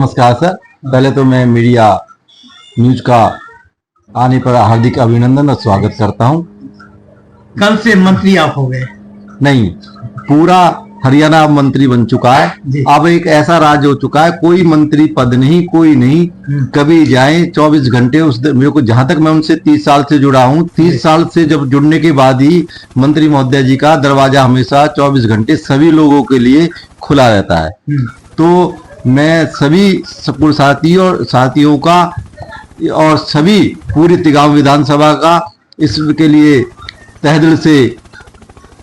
नमस्कार सर। पहले तो मैं मीडिया न्यूज का आने पर हार्दिक अभिनंदन और स्वागत करता हूं। कल से मंत्री आप हो गए? नहीं, पूरा हरियाणा मंत्री बन चुका है। अब एक ऐसा राज्य हो चुका है, कोई मंत्री पद नहीं, कोई नहीं। कभी जाए 24 घंटे उस मेरे को, जहां तक मैं उनसे 30 साल से जुड़ा हूं, 30 साल से जब जुड़ने के बाद ही मंत्री महोदय जी का दरवाजा हमेशा 24 घंटे सभी लोगों के लिए खुला रहता है। तो मैं सभी स्कूल साथियों का और सभी पूरी तिगांव विधानसभा का इसके लिए तहे दिल से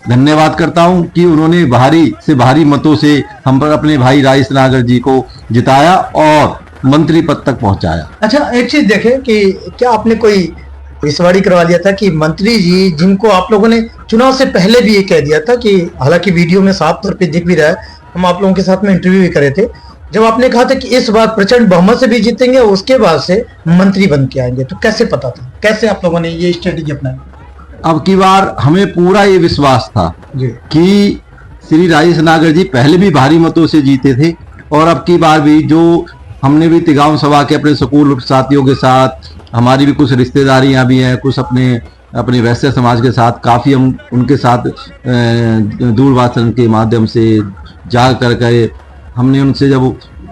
धन्यवाद करता हूं कि उन्होंने भारी मतों से हम पर अपने भाई राजेश नागर जी को जिताया और मंत्री पद तक पहुंचाया। अच्छा, एक चीज देखें कि क्या आपने कोई विश्वाड़ी करवा लिया था कि मंत्री जी जिनको आप लोगों ने चुनाव से पहले भी ये कह दिया था, कि हालांकि वीडियो में साफ तौर पे दिख भी रहा है, हम आप लोगों के साथ में इंटरव्यू भी करे थे, जब आपने कहा था कि इस बार प्रचंड बहुमत से भी जीतेंगे, उसके बाद से मंत्री बन के आएंगे, तो कैसे पता था, कैसे आप लोगों ने ये स्ट्रेटेजी अपनाई? अब की बार हमें पूरा ये विश्वास था कि श्री राजेश नागर जी पहले भी भारी मतों से जीते थे और अब की बार भी जो हमने भी तिगांव सभा के अपने स्कूल साथियों के साथ, हमारी भी कुछ रिश्तेदारियां भी हैं, कुछ अपने वैश्य समाज के साथ काफी हम उनके साथ दूरभाषण के माध्यम से जा करके हमने उनसे जब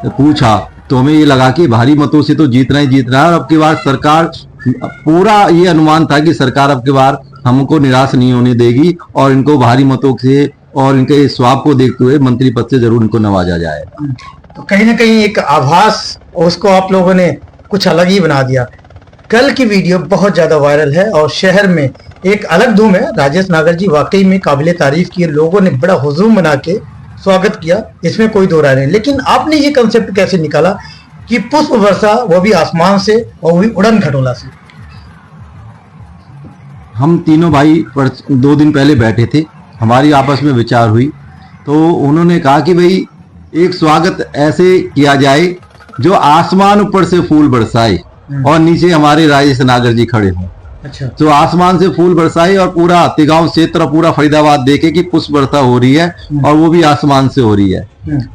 पूछा तो हमें ये लगा कि भारी मतों से तो जीतना ही जीतना है। और अब की बार सरकार, पूरा ये अनुमान था कि सरकार अब की बार हमको निराश नहीं होने देगी और इनको भारी मतों से और इनके स्वभाव को देखते हुए मंत्री पद से जरूर इनको नवाजा जाएगा। तो कहीं ना कहीं एक आभास उसको आप लोगों ने कुछ अलग ही बना दिया। कल की वीडियो बहुत ज्यादा वायरल है और शहर में एक अलग धूम है। राजेश नागर जी वाकई में काबिले तारीफ की, लोगों ने बड़ा हुजूम बना के स्वागत किया, इसमें कोई दो राय नहीं। लेकिन आपने ये कंसेप्ट कैसे निकाला कि पुष्प वर्षा, वो भी आसमान से और वो भी उड़न खटोला से? हम तीनों भाई 2 दिन पहले बैठे थे, हमारी आपस में विचार हुई, तो उन्होंने कहा कि भाई एक स्वागत ऐसे किया जाए जो आसमान ऊपर से फूल बरसाए और नीचे हमारे राजेश नागर जी खड़े हों। अच्छा। तो आसमान से फूल बरसाए और पूरा तिगांव क्षेत्र, पूरा फरीदाबाद देखे कि पुष्प वर्षा हो रही है और वो भी आसमान से हो रही है।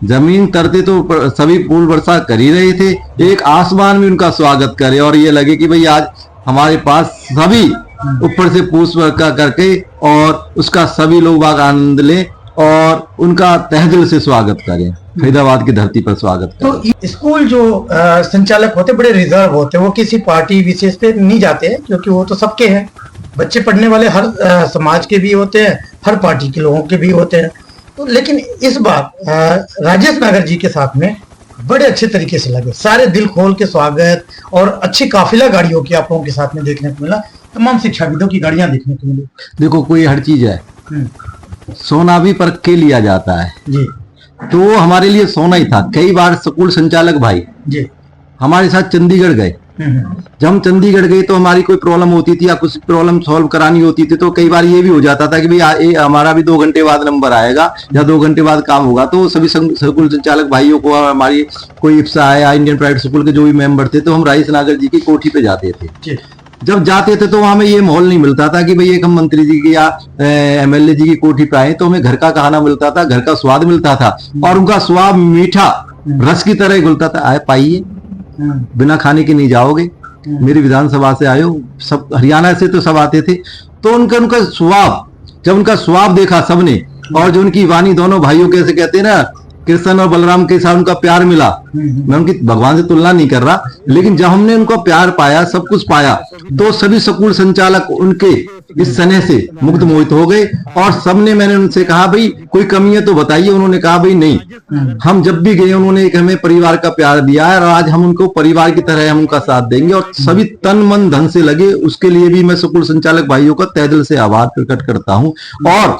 जमीन तरते तो सभी फूल वर्षा कर ही रहे थे, एक आसमान में उनका स्वागत करे और ये लगे कि भाई आज हमारे पास सभी ऊपर से पुष्प वर्षा करके और उसका सभी लोग आनंद लें और उनका तहे दिल से स्वागत करें, फरीदाबाद की धरती पर स्वागत करें। तो स्कूल जो संचालक होते बड़े रिजर्व होते हैं, वो किसी पार्टी विशेष पे नहीं जाते हैं, क्योंकि वो तो सबके हैं, बच्चे पढ़ने वाले हर समाज के भी होते हैं, हर पार्टी के लोगों के भी होते हैं। तो लेकिन इस बार राजेश नागर जी के साथ में बड़े अच्छे तरीके से लगे, सारे दिल खोल के स्वागत और अच्छी काफिला गाड़ियों की आप लोगों के साथ में देखने को मिला, तमाम शिक्षाविदों की गाड़ियां देखने को मिली। देखो, कोई हर चीज है, सोना भी परख के लिया जाता है जी। तो हमारे लिए सोना ही था। कई बार स्कूल संचालक भाई जी हमारे साथ चंडीगढ़ गए। जब हम चंडीगढ़ गए तो हमारी कोई प्रॉब्लम होती थी या कुछ प्रॉब्लम सॉल्व करानी होती थी, तो कई बार ये भी हो जाता था कि भाई हमारा भी 2 घंटे बाद नंबर आएगा या 2 घंटे बाद काम होगा। तो सभी स्कूल संचालक भाइयों को, हमारी कोई इफ्सा है या इंडियन प्राइवेट स्कूल के जो भी मेंबर थे, तो हम राजेश नागर जी की कोठी पे जाते थे। जब जाते थे तो वहां में ये माहौल नहीं मिलता था कि भाई एक हम मंत्री जी की या एमएलए जी की कोठी पे आए, तो हमें घर का खाना मिलता था, घर का स्वाद मिलता था और उनका स्वाद मीठा रस की तरह घुलता था। आए पाइए, बिना खाने के नहीं जाओगे, मेरी विधानसभा से आयो, सब हरियाणा से तो सब आते थे। तो उनका स्वाद, जब उनका स्वाद देखा सबने और जो उनकी वाणी, दोनों भाइयों कैसे कहते हैं ना, कृष्ण और बलराम के साथ उनका प्यार मिला। मैं उनकी भगवान से तुलना नहीं कर रहा, लेकिन जब हमने उनका प्यार पाया, सब कुछ पाया, तो सभी स्कूल संचालक उनके इस स्नेह से मुग्ध मोहित हो गए और सबने, मैंने उनसे कहा भाई कोई कमी है तो बताइए। उन्होंने कहा भाई नहीं, हम जब भी गए उन्होंने एक हमें परिवार का प्यार दिया है और आज हम उनको परिवार की तरह हम उनका साथ देंगे और सभी तन मन धन से लगे। उसके लिए भी मैं स्कूल संचालक भाइयों का तहे दिल से आभार प्रकट करता हूं और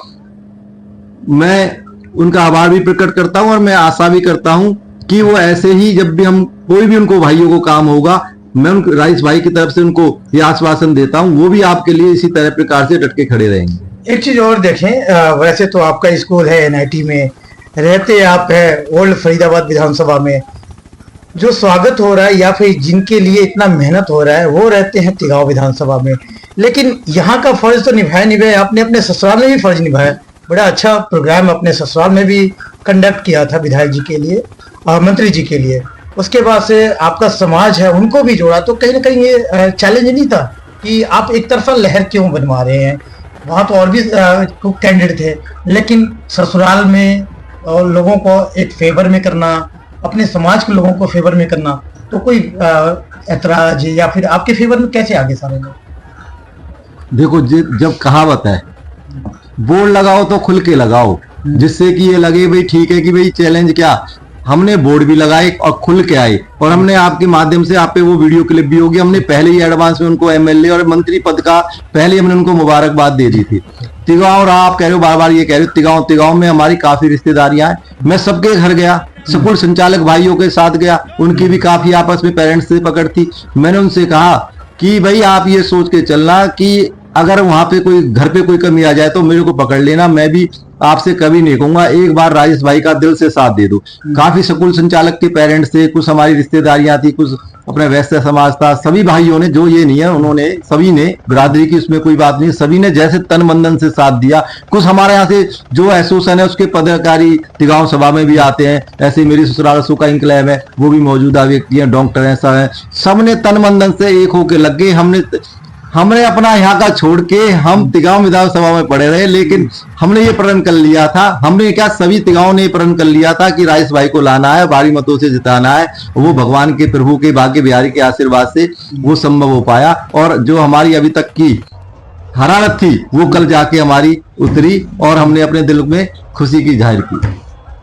मैं उनका आभार भी प्रकट करता हूं और मैं आशा भी करता हूं कि वो ऐसे ही, जब भी हम कोई भी उनको भाइयों को काम होगा, मैं उन राजेश भाई की तरफ से उनको ये आश्वासन देता हूं, वो भी आपके लिए इसी तरह प्रकार से डट के खड़े रहेंगे। एक चीज और देखें, वैसे तो आपका स्कूल है एनआईटी में, रहते आप है ओल्ड फरीदाबाद विधानसभा में, जो स्वागत हो रहा है या फिर जिनके लिए इतना मेहनत हो रहा है वो रहते हैं तिगांव विधानसभा में। लेकिन यहाँ का फर्ज तो निभाया, आपने अपने ससुराल में भी फर्ज निभाया। बड़ा अच्छा प्रोग्राम अपने ससुराल में भी कंडक्ट किया था विधायक जी के लिए और मंत्री जी के लिए। उसके बाद से आपका समाज है उनको भी जोड़ा, तो कहीं ना कहीं ये चैलेंज नहीं था कि आप एक तरफा लहर क्यों बनवा रहे हैं? वहाँ तो और भी कैंडिडेट थे, लेकिन ससुराल में और लोगों को एक फेवर में करना, अपने समाज के लोगों को फेवर में करना, तो कोई ऐतराज या फिर आपके फेवर में कैसे आगे सारे लोग? देखो, जब कहावत है बोर्ड लगाओ तो खुल के लगाओ, जिससे कि ये लगे भाई ठीक है कि भाई चैलेंज क्या, हमने बोर्ड भी लगाए और खुल के आए, और हमने आपके माध्यम से आप पे वो वीडियो क्लिप भी होगी, हमने पहले ही एडवांस में उनको एमएलए और मंत्री पद का पहले हमने उनको मुबारकबाद दे दी थी। तिगांव रहा, आप कह रहे हो बार बार ये कह रहे हो तिगांव में हमारी काफी रिश्तेदारियां हैं। मैं सबके घर गया, स्कूल संचालक भाइयों के साथ गया, उनकी भी काफी आपस में पेरेंट्स से पकड़ थी। मैंने उनसे कहा कि भाई आप ये सोच के चलना कि अगर वहां पे कोई घर पे कोई कमी आ जाए तो मेरे को पकड़ लेना, मैं भी आपसे कभी नहीं कहूंगा, एक बार राजेश भाई का दिल से साथ दे दो। काफी स्कूल संचालक के पेरेंट्स थे, कुछ हमारी रिश्तेदारियां थी, कुछ अपने वैश्य समाज था, सभी भाइयों ने, जो ये नहीं है उन्होंने, सभी ने, बिरादरी की उसमें कोई बात नहीं, सभी ने जैसे तन बंधन से साथ दिया। कुछ हमारे यहाँ से जो एसोसिएशन है उसके पदाधिकारी तिगांव सभा में भी आते हैं, ऐसे मेरी ससुराल का इंक्लेव है वो भी मौजूदा व्यक्ति है, डॉक्टर है, सब है, सबने तन बंधन से एक होकर लग गए। हमने अपना यहाँ का छोड़ के हम तिगांव विधानसभा में पड़े रहे, लेकिन हमने ये प्रण कर लिया था, हमने क्या सभी तिगांव ने प्रण कर लिया था कि राजेश भाई को लाना है, भारी मतों से जिताना है। वो भगवान के प्रभु के भाग्य बिहारी के आशीर्वाद से वो संभव हो पाया, और जो हमारी अभी तक की हरारत थी वो कल जाके हमारी उतरी और हमने अपने दिल में खुशी की जाहिर की।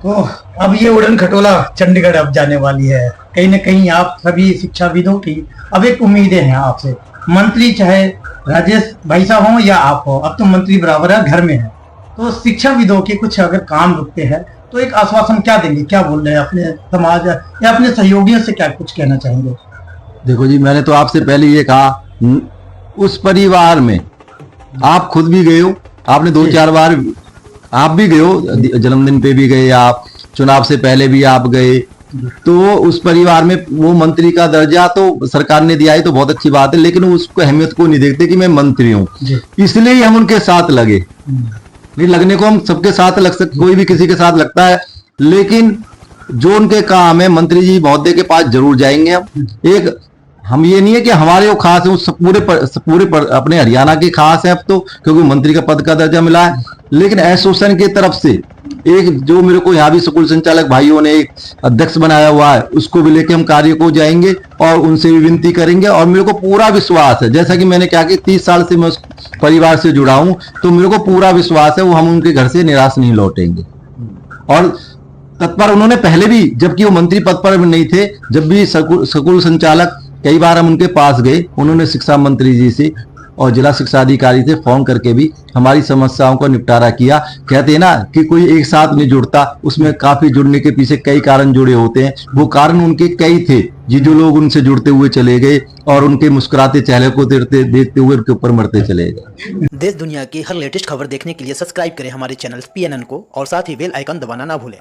तो अब ये उड़न खटोला चंडीगढ़ अब जाने वाली है, कहीं ना कहीं आप सभी शिक्षाविदों की अब एक उम्मीदें हैं आपसे, मंत्री चाहे राजेश भाई साहब हो या आप हो, अब तो मंत्री बराबर है, घर में है, तो शिक्षाविदों के कुछ अगर काम रुकते हैं तो एक आश्वासन क्या देंगे, क्या बोल रहे हैं अपने समाज या अपने सहयोगियों से, क्या कुछ कहना चाहेंगे? देखो जी, मैंने तो आपसे पहले ये कहा, उस परिवार में आप खुद भी गए हो, आपने 2-4 बार आप भी गए हो, जन्मदिन पे भी गए आप, चुनाव से पहले भी आप गए, तो उस परिवार में वो मंत्री का दर्जा तो सरकार ने दिया है तो बहुत अच्छी बात है, लेकिन उसको अहमियत को नहीं देखते कि मैं मंत्री हूँ, इसलिए ही हम उनके साथ लगे। नहीं लगने को हम सबके साथ लग सकते, कोई भी किसी के साथ लगता है, लेकिन जो उनके काम है मंत्री जी महोदय के पास जरूर जाएंगे हम ये नहीं है कि हमारे वो खास है, उस पूरे अपने हरियाणा के खास है अब तो, क्योंकि मंत्री का पद का दर्जा मिला है, लेकिन एसोसिएशन की तरफ से एक जो मेरे को यहाँ भी स्कूल संचालक भाइयों ने एक अध्यक्ष बनाया हुआ है, उसको भी लेके हम कार्य को जाएंगे और उनसे भी विनती करेंगे। और मेरे को पूरा विश्वास है, जैसा कि मैंने क्या कि 30 साल से मैं उस परिवार से जुड़ा हूं, तो मेरे को पूरा विश्वास है वो हम उनके घर से निराश नहीं लौटेंगे। और तत्पर उन्होंने पहले भी, जबकि वो मंत्री पद पर नहीं थे, जब भी स्कूल संचालक, कई बार हम उनके पास गए, उन्होंने शिक्षा मंत्री जी से और जिला शिक्षा अधिकारी से फोन करके भी हमारी समस्याओं का निपटारा किया। कहते हैं ना कि कोई एक साथ नहीं जुड़ता, उसमें काफी जुड़ने के पीछे कई कारण जुड़े होते हैं, वो कारण उनके कई थे जी, जो लोग उनसे जुड़ते हुए चले गए और उनके मुस्कुराते चेहरे को देखते हुए उनके ऊपर मरते चले गए। देश दुनिया की हर लेटेस्ट खबर देखने के लिए सब्सक्राइब करें हमारे चैनल PNN को, और साथ ही बेल आइकन दबाना ना भूलें।